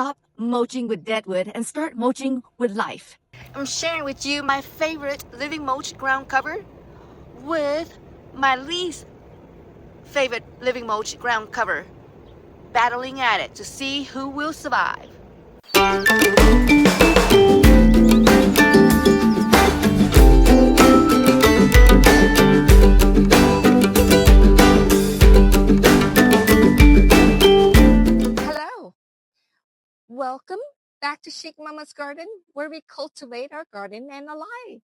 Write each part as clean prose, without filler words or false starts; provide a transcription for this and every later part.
Stop mulching with deadwood and start mulching with life. I'm sharing with you my favorite living mulch ground cover with my least favorite living mulch ground cover, battling at it to see who will survive. Hello, welcome back to Chic Mama's Garden, where we cultivate our garden and our lives.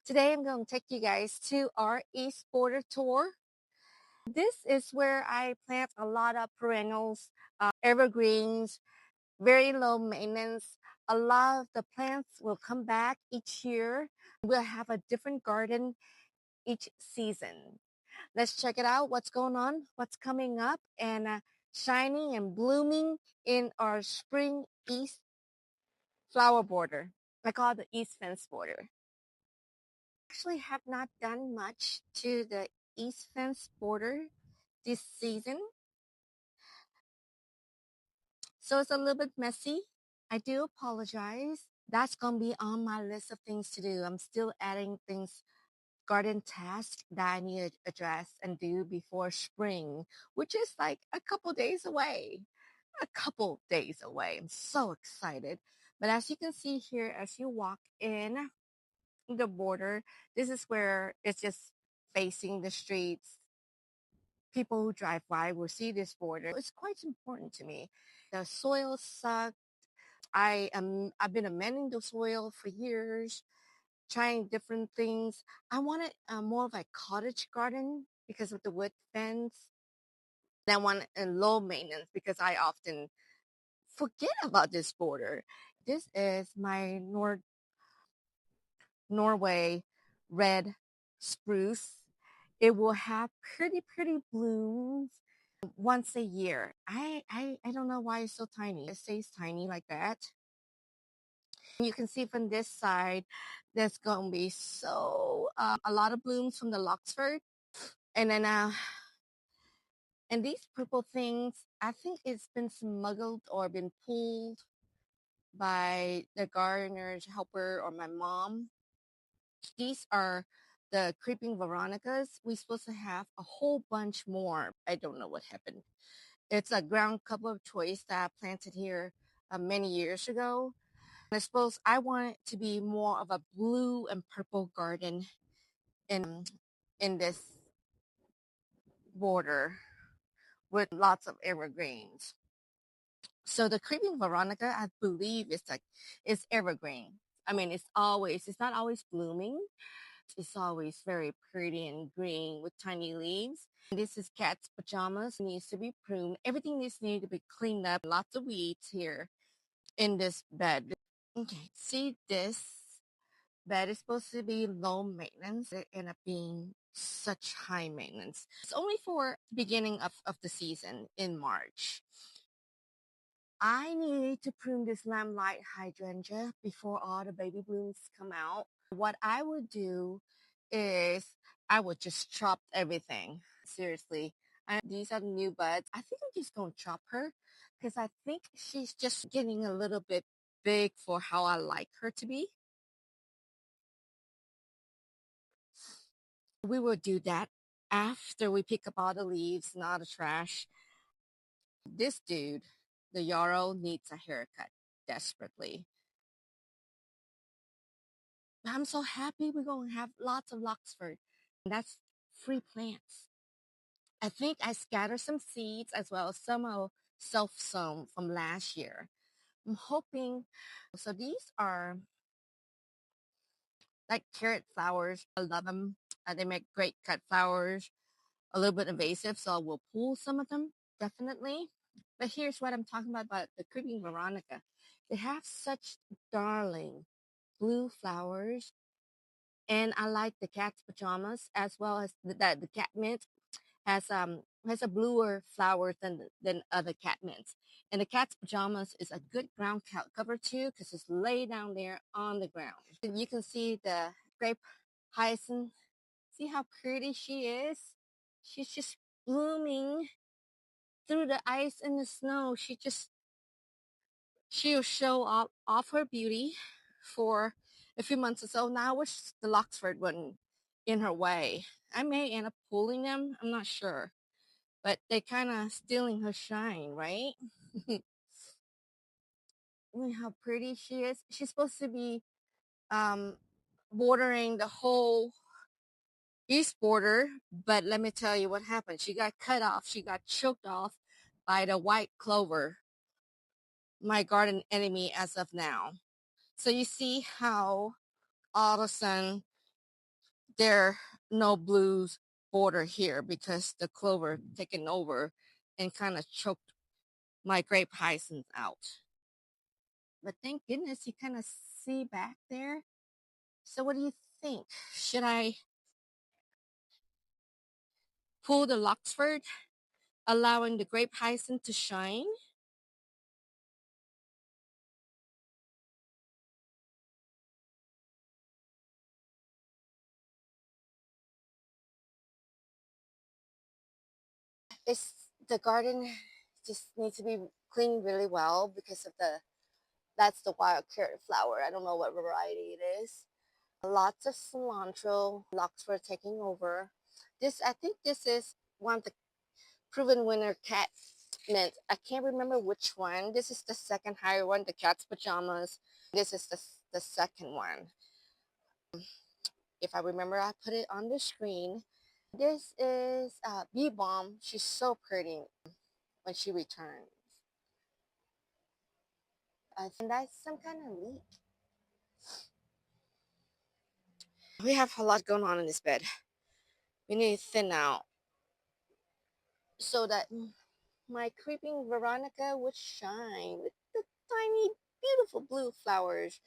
Today I'm going to take you guys to our East Border tour. This is where I plant a lot of perennials, evergreens, very low maintenance. A lot of the plants will come back each year. We'll have a different garden each season. Let's check it out. What's going on? What's coming up and shining and blooming in our spring East flower border. I call it the East fence border. Actually have not done much to the East fence border this season. So it's a little bit messy. I do apologize. That's going to be on my list of things to do. I'm still adding things, garden tasks that I need to address and do before spring, which is like a couple days away. I'm so excited. But as you can see here, as you walk in the border, this is where it's just facing the streets. People who drive by will see this border. It's quite important to me. The soil sucked. I've been amending the soil for years, trying different things. I wanted more of a cottage garden because of the wood fence. I want a low maintenance because I often forget about this border. This is my Norway red spruce. It will have pretty blooms once a year. I don't know why it's so tiny. It stays tiny like that. You can see from this side, there's going to be a lot of blooms from the Luxford. And then, and these purple things, I think it's been smuggled or been pulled by the gardener's helper or my mom. These are the creeping Veronicas. We're supposed to have a whole bunch more. I don't know what happened. It's a ground cover of choice that I planted here many years ago. I suppose I want it to be more of a blue and purple garden in this border with lots of evergreens. So the creeping Veronica, I believe, it's evergreen. I mean, it's not always blooming. It's always very pretty and green with tiny leaves. This is cat's pajamas. It needs to be pruned. Everything needs to be cleaned up. Lots of weeds here in this bed. Okay, see, this bed is supposed to be low maintenance. It ended up being such high maintenance. It's only for beginning of the season in March. I need to prune this lamplight hydrangea before all the baby blooms come out. What I would do is I would just chop everything. Seriously. These are new buds. I think I'm just going to chop her because I think she's just getting a little bit big for how I like her to be. We will do that after we pick up all the leaves and all the trash. This dude, the yarrow, needs a haircut desperately. I'm so happy we're going to have lots of Luxford. That's free plants. I think I scattered some seeds as well as some self-sown from last year. I'm hoping. So these are like carrot flowers. I love them. They make great cut flowers. A little bit invasive, so we'll pull some of them, definitely. But here's what I'm talking about the creeping Veronica. They have such darling blue flowers. And I like the cat's pajamas as well as the cat mint has a bluer flower than other cat mints. And the cat's pajamas is a good ground cover too because it's laid down there on the ground. And you can see the grape hyacinth. See how pretty she is? She's just blooming through the ice and the snow. she'll show off her beauty for a few months or so. Now I wish the Loxford wasn't in her way. I may end up pulling them. I'm not sure. But they kind of stealing her shine, right? Look how pretty she is. She's supposed to be bordering the whole east border, but let me tell you what happened. She got cut off. She got choked off by the white clover, my garden enemy as of now. So you see how all of a sudden there are no blues border here because the clover taken over and kind of choked my grape hyacinth out. But thank goodness you kind of see back there. So what do you think? Should I pull the Loxford, allowing the grape hyacinth to shine? It's the garden just needs to be cleaned really well because of that's the wild carrot flower. I don't know what variety it is. Lots of cilantro, Loxford taking over. I think this is one of the proven winner cat mint. I can't remember which one. This is the second higher one, the cat's pajamas. This is the second one. If I remember, I put it on the screen. This is Bee Balm. She's so pretty when she returns. And that's some kind of leak. We have a lot going on in this bed. We need to thin out so that my creeping Veronica would shine with the tiny, beautiful blue flowers.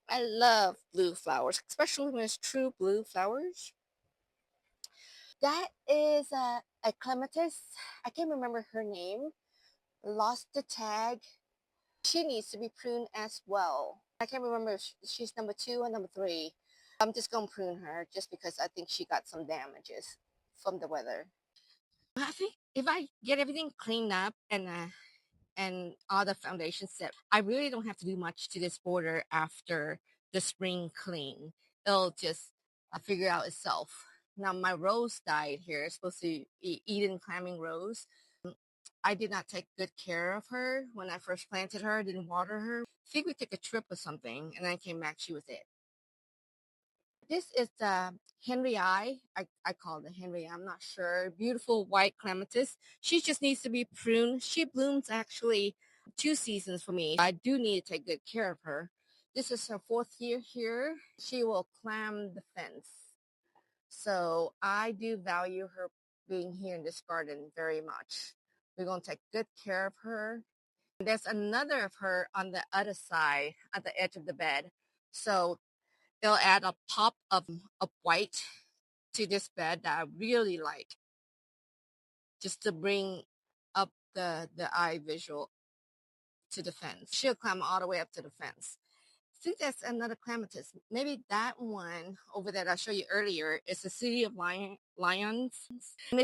I love blue flowers, especially when it's true blue flowers. That is a clematis. I can't remember her name. Lost the tag. She needs to be pruned as well. I can't remember if she's number 2 or number 3. I'm just going to prune her just because I think she got some damages from the weather. I think if I get everything cleaned up and all the foundation set, I really don't have to do much to this border after the spring clean. It'll just figure out itself. Now my rose died here. It's supposed to be Eden Clamming Rose. I did not take good care of her when I first planted her. I didn't water her. I think we took a trip or something, and then I came back. She was it. This is the Henry I call it Henry. I'm not sure. Beautiful white clematis. She just needs to be pruned. She blooms actually 2 seasons for me. I do need to take good care of her. This is her 4th year here. She will climb the fence. So I do value her being here in this garden very much. We're going to take good care of her. There's another of her on the other side at the edge of the bed. So they'll add a pop of white to this bed that I really like, just to bring up the eye visual to the fence. She'll climb all the way up to the fence. I think that's another clematis. Maybe that one over there that I showed you earlier is the City of Lions. And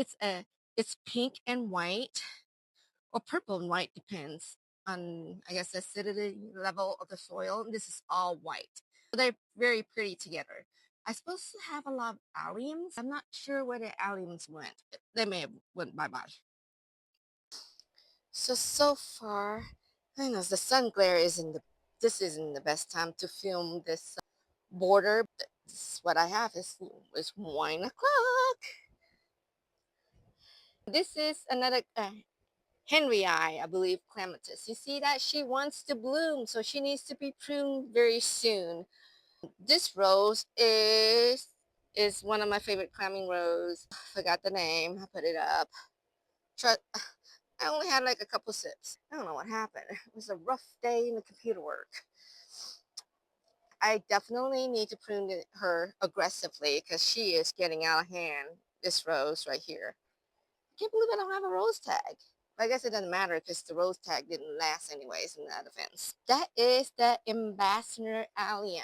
it's pink and white, or purple and white, depends on, I guess, the acidity level of the soil. And this is all white. So they're very pretty together. I supposed to have a lot of alliums. I'm not sure where the alliums went. They may have went bye-bye. So far, I know the sun glare this isn't the best time to film this border. This, what I have is 1 o'clock. This is another Henry I believe, clematis. You see that? She wants to bloom, so she needs to be pruned very soon. This rose is one of my favorite climbing rose. Forgot the name. I put it up. I only had like a couple sips. I don't know what happened. It was a rough day in the computer work. I definitely need to prune her aggressively because she is getting out of hand. This rose right here. I can't believe I don't have a rose tag. I guess it doesn't matter because the rose tag didn't last anyways in that offense. That is the Ambassador Allium.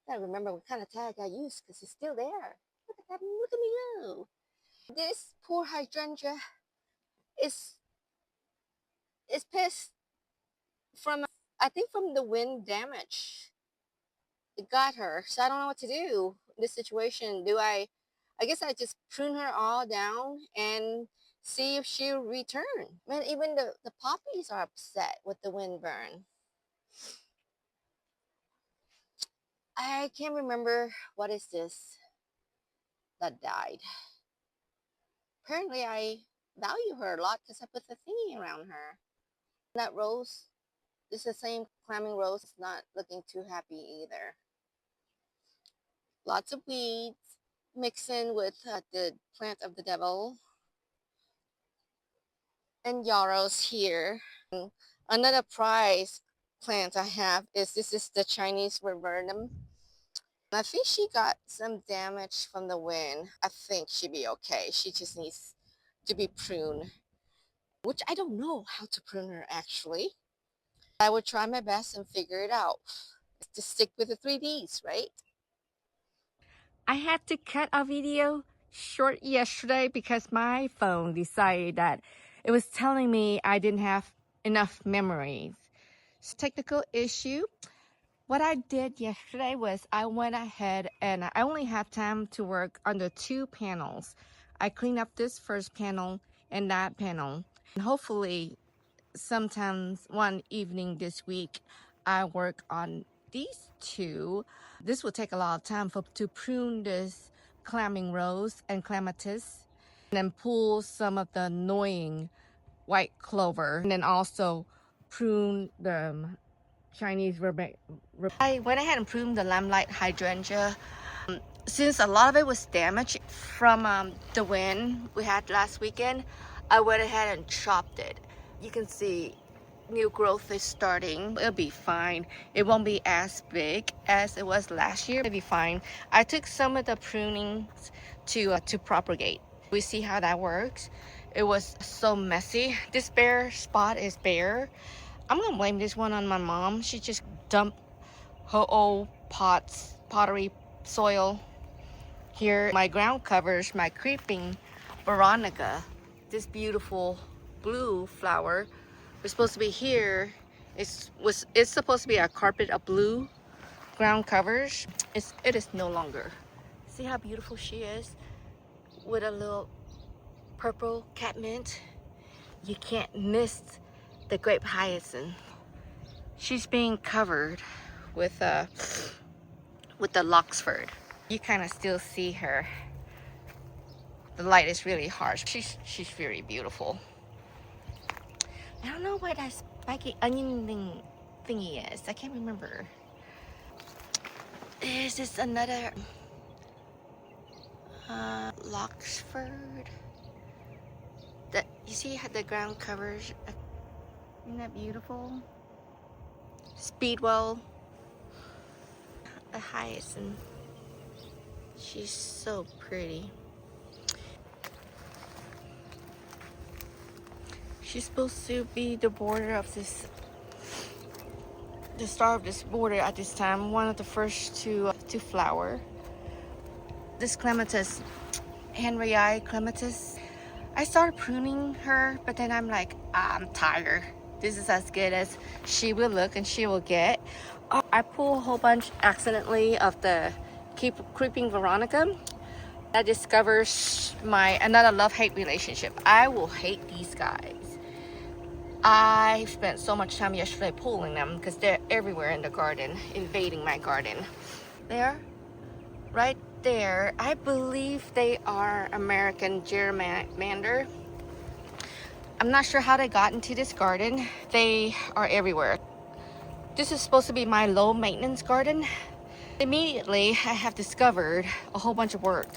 I gotta remember what kind of tag I used because it's still there. Look at that. Look at me go. This poor hydrangea is pissed from I think from the wind damage, it got her. So I don't know what to do in this situation. I guess I just prune her all down and see if she'll return. Man, even the poppies are upset with the wind burn. I can't remember what is this that died. Apparently I value her a lot because I put the thingy around her. That rose, this is the same climbing rose, it's not looking too happy either. Lots of weeds mixing with the plant of the devil. And yarrows here. And another prize plant I have is this is the Chinese viburnum. I think she got some damage from the wind. I think she'll be okay. She just needs to be pruned, which I don't know how to prune her actually. I would try my best and figure it out. Just stick with the 3Ds, right? I had to cut our video short yesterday because my phone decided that it was telling me I didn't have enough memories. Technical issue. What I did yesterday was I went ahead and I only have time to work on the 2 panels. I cleaned up this first panel and that panel. And hopefully sometimes one evening this week I work on these 2. This will take a lot of time to prune this climbing rose and clematis and then pull some of the annoying white clover and then also prune the Chinese viburnum. I went ahead and pruned the limelight hydrangea. Since a lot of it was damaged from the wind we had last weekend, I went ahead and chopped it. You can see new growth is starting. It'll be fine. It won't be as big as it was last year. It'll be fine. I took some of the prunings to propagate. We see how that works. It was so messy. This bare spot is bare. I'm gonna blame this one on my mom. She just dumped her old pottery soil here. My ground covers, my creeping veronica, this beautiful blue flower was supposed to be here. It's supposed to be a carpet of blue ground covers. It is no longer. See how beautiful she is with a little purple catmint. You can't miss the grape hyacinth. She's being covered with the Loxford. You kind of still see her. The light is really harsh. She's very beautiful. I don't know what that spiky onion thingy is. I can't remember. Is this another Loxford? That you see how the ground covers. Isn't that beautiful? Speedwell, a hyacinth. She's so pretty. She's supposed to be the border of this, the star of this border at this time. One of the first to flower. This clematis, Henryi clematis. I started pruning her, but then I'm like, I'm tired. This is as good as she will look and she will get. I pulled a whole bunch accidentally of the creeping veronica. That discovers another love-hate relationship. I will hate these guys. I spent so much time yesterday pulling them because they're everywhere in the garden, invading my garden. There, right there, I believe they are American gerrymander. I'm not sure how they got into this garden. They are everywhere. This is supposed to be my low maintenance garden. Immediately, I have discovered a whole bunch of work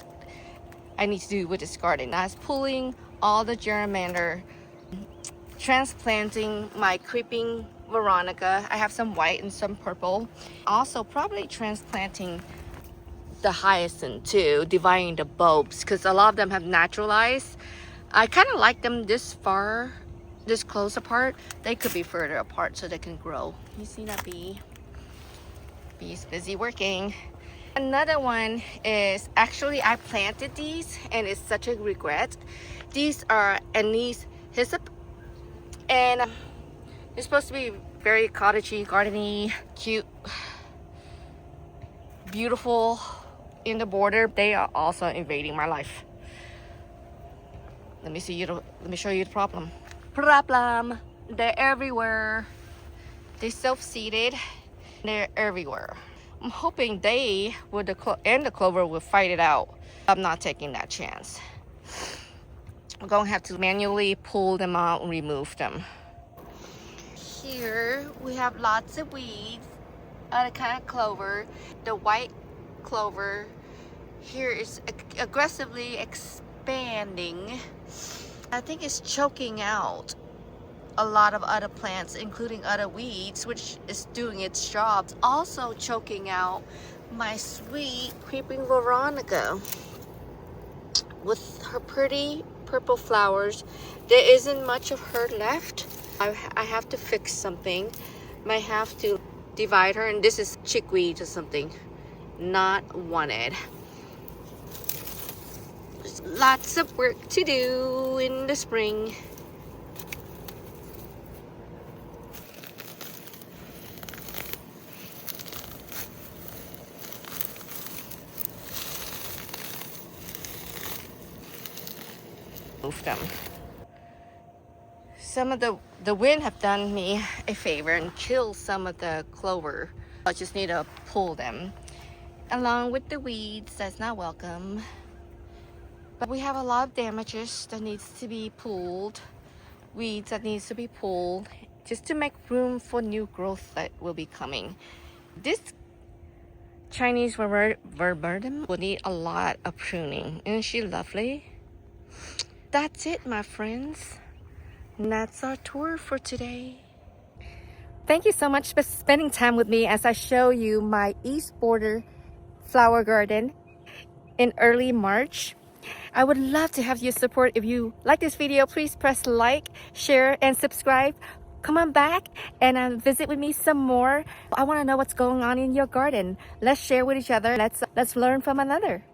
I need to do with this garden. I was pulling all the gerrymander, transplanting my creeping veronica. I have some white and some purple. Also probably transplanting the hyacinth too, dividing the bulbs because a lot of them have naturalized. I kind of like them this far, this close apart. They could be further apart so they can grow. You see that bee? Bee's busy working. Another one is, actually I planted these and it's such a regret. These are anise hyssop and they're supposed to be very cottagey, gardeny, cute, beautiful in the border. They are also invading my life. Let me show you the problem. They're everywhere. They're self-seeded. They're everywhere. I'm hoping they would and the clover will fight it out. I'm not taking that chance. I'm going to have to manually pull them out and remove them. Here we have lots of weeds, other kind of clover. The white clover here is aggressively expanding. I think it's choking out a lot of other plants, including other weeds, which is doing its job. It's also choking out my sweet creeping Veronica with her pretty purple flowers. There isn't much of her left. I have to fix something. Might have to divide her, and this is chickweed or something. Not wanted. There's lots of work to do in the spring. Move them. Some of the wind have done me a favor and killed some of the clover. I just need to pull them along with the weeds. That's not welcome. But we have a lot of damages that needs to be pulled, weeds that needs to be pulled, just to make room for new growth that will be coming. This Chinese viburnum will need a lot of pruning. Isn't she lovely? That's it, my friends. And that's our tour for today. Thank you so much for spending time with me as I show you my east border flower garden in early March. I would love to have your support. If you like this video, please press like, share, and subscribe. Come on back and visit with me some more. I want to know what's going on in your garden. Let's share with each other. Let's learn from another.